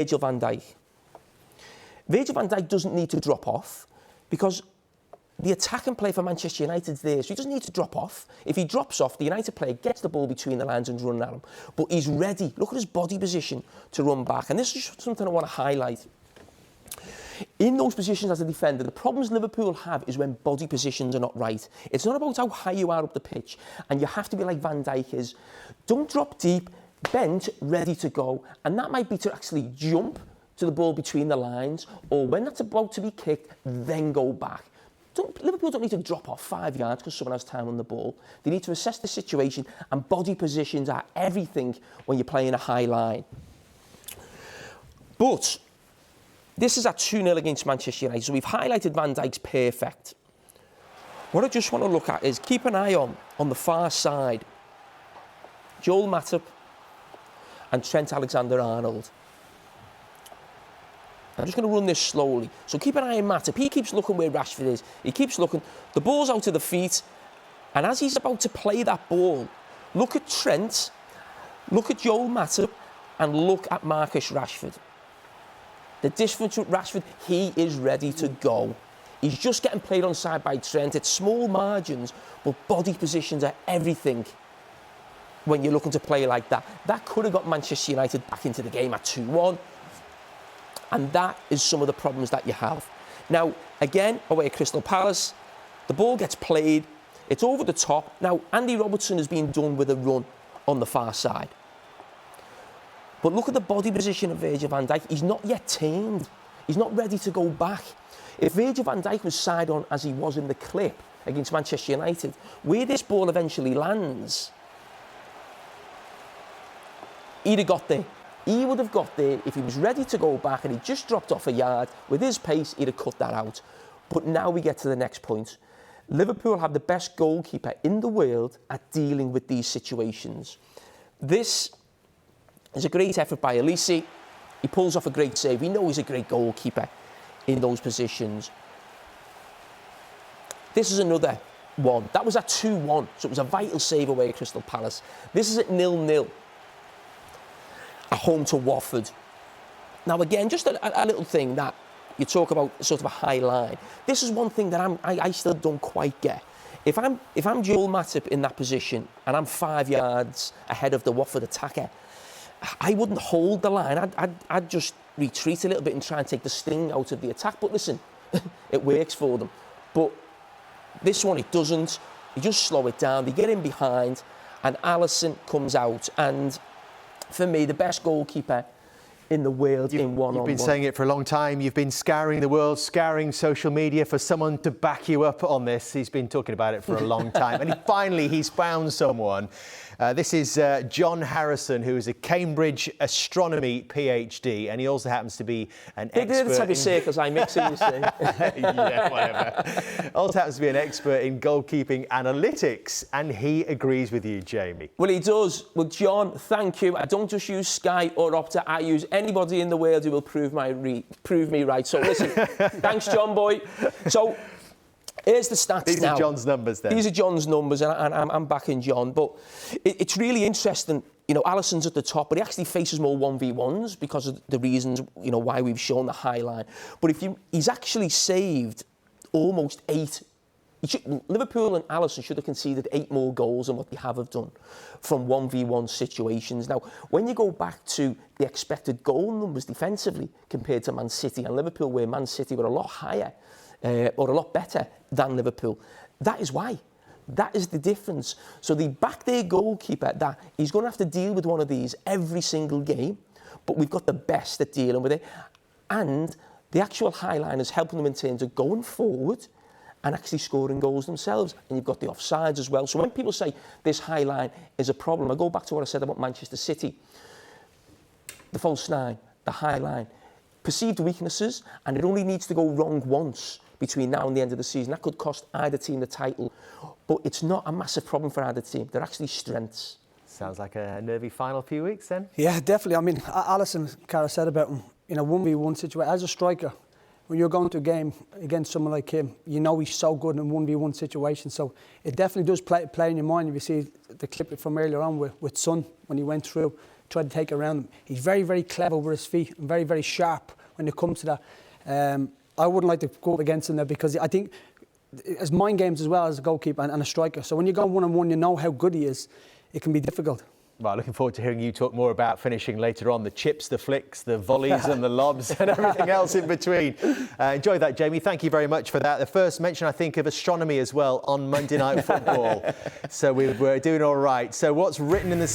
Virgil van Dijk. Virgil van Dijk doesn't need to drop off because the attacking play for Manchester United's there, so he doesn't need to drop off. If he drops off, the United player gets the ball between the lines and runs at him. But he's ready. Look at his body position to run back. And this is something I want to highlight. In those positions as a defender, the problems Liverpool have is when body positions are not right. It's not about how high you are up the pitch, and you have to be like Van Dijk is. Don't drop deep, bent, ready to go. And that might be to actually jump to the ball between the lines, or when that's about to be kicked, then go back. Liverpool don't need to drop off 5 yards because someone has time on the ball. They need to assess the situation, and body positions are everything when you're playing a high line. But this is at 2-0 against Manchester United, so we've highlighted Van Dijk's perfect. What I just want to look at is keep an eye on the far side, Joel Matip and Trent Alexander-Arnold. I'm just going to run this slowly. So keep an eye on Matip. He keeps looking where Rashford is. He keeps looking. The ball's out of the feet. And as he's about to play that ball, look at Trent, look at Joel Matip, and look at Marcus Rashford. The difference with Rashford, he is ready to go. He's just getting played on side by Trent. It's small margins, but body positions are everything when you're looking to play like that. That could have got Manchester United back into the game at 2-1. And that is some of the problems that you have. Now, again, away at Crystal Palace, the ball gets played, it's over the top. Now, Andy Robertson has been done with a run on the far side. But look at the body position of Virgil van Dijk. He's not yet tamed. He's not ready to go back. If Virgil van Dijk was side on as he was in the clip against Manchester United, where this ball eventually lands, he'd have got there. He would have got there if he was ready to go back and he just dropped off a yard. With his pace, he'd have cut that out. But now we get to the next point. Liverpool have the best goalkeeper in the world at dealing with these situations. This is a great effort by Elise. He pulls off a great save. We know he's a great goalkeeper in those positions. This is another one. That was at 2-1, so it was a vital save away at Crystal Palace. This is at 0-0. At home to Watford. Now again, just a little thing that you talk about, sort of a high line. This is one thing that I still don't quite get. If I'm Joel Matip in that position and I'm 5 yards ahead of the Watford attacker, I wouldn't hold the line. I'd just retreat a little bit and try and take the sting out of the attack. But listen, it works for them. But this one, it doesn't. You just slow it down. They get in behind, and Alisson comes out. And for me, the best goalkeeper in the world in one-on-one. You've been saying it for a long time. You've been scouring the world, scouring social media for someone to back you up on this. He's been talking about it for a long time. And finally, he's found someone. This is John Harrison, who is a Cambridge astronomy PhD, and he also happens to be an expert. They're the type of circles I mix in, you see. Yeah, whatever. Also happens to be an expert in goalkeeping analytics, and he agrees with you, Jamie. Well, he does. Well, John, thank you. I don't just use Sky or Opta. I use anybody in the world who will prove me right. So listen, thanks, John boy. So here's the stats. These are John's numbers then. These are John's numbers, and I'm backing John. But it's really interesting. You know, Alisson's at the top, but he actually faces more 1v1s because of the reasons, you know, why we've shown the high line. But he's actually saved almost 8. Liverpool and Alisson should have conceded 8 more goals than what they have done from 1v1 situations. Now, when you go back to the expected goal numbers defensively compared to Man City and Liverpool, where Man City were a lot higher or a lot better than Liverpool, that is why. That is the difference. So they back their goalkeeper that he's going to have to deal with one of these every single game, but we've got the best at dealing with it. And the actual high line is helping them in terms of going forward and actually scoring goals themselves. And you've got the offsides as well. So when people say this high line is a problem, I go back to what I said about Manchester City. The false 9, the high line, perceived weaknesses, and it only needs to go wrong once between now and the end of the season. That could cost either team the title, but it's not a massive problem for either team. They're actually strengths. Sounds like a nervy final few weeks then. Yeah, definitely. I mean, Alisson, Cara said about him, in a 1v1 situation, as a striker, when you're going to a game against someone like him, you know he's so good in 1v1 situations. So it definitely does play in your mind. If you see the clip from earlier on with Son, when he went through try to take it around him. He's very, very clever with his feet and very, very sharp when it comes to that. I wouldn't like to go up against him there because I think it's mind games as well as a goalkeeper and a striker. So when you go one-on-one, you know how good he is. It can be difficult. Well, looking forward to hearing you talk more about finishing later on, the chips, the flicks, the volleys and the lobs and everything else in between. Enjoy that, Jamie. Thank you very much for that. The first mention, I think, of astronomy as well on Monday Night Football. So we're doing all right. So what's written in the